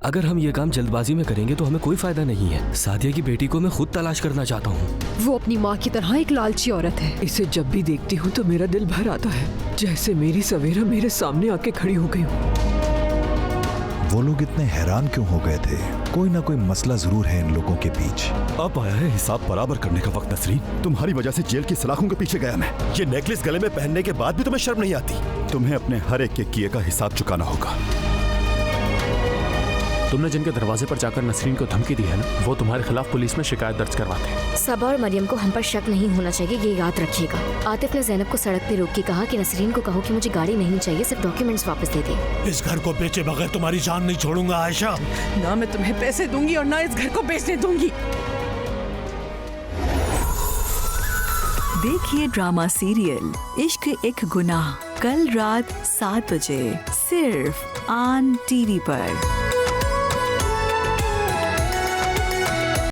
अगर हम ये काम जल्दबाजी में करेंगे तो हमें कोई फायदा नहीं है। सादिया की बेटी को मैं खुद तलाश करना चाहता हूँ। वो अपनी माँ की तरह एक लालची औरत है। इसे जब भी देखती हूँ तो मेरा दिल भर आता है, जैसे मेरी सवेरा मेरे सामने आके खड़ी हो गई हो। वो लोग इतने हैरान क्यों हो गए थे? कोई ना कोई मसला जरूर है इन लोगों के बीच। अब आया है हिसाब बराबर करने का वक्त नसरीन। तुम्हारी वजह से जेल की सलाखों के पीछे गया मैं। ये नेकलेस गले में पहनने के बाद भी तुम्हें शर्म नहीं आती? तुम्हें अपने हर एक के किए का हिसाब चुकाना होगा। तुमने जिनके दरवाजे पर जाकर नसरीन को धमकी दी है ना, वो तुम्हारे खिलाफ पुलिस में शिकायत दर्ज करवाते हैं। सबा और मरियम को हम पर शक नहीं होना चाहिए, ये याद रखिएगा। आतिफ ने ज़ैनब को सड़क पे रोक के कहा कि नसरीन को कहो कि मुझे गाड़ी नहीं चाहिए, सिर्फ डॉक्यूमेंट्स वापस दे दे। इस घर को बेचे बगैर तुम्हारी जान नहीं छोड़ूंगा आयशा। ना मैं तुम्हें पैसे दूंगी और ना इस घर को बेचने दूंगी। देखिए ड्रामा सीरियल इश्क एक गुनाह कल रात 7 बजे सिर्फ ऑन टीवी पर।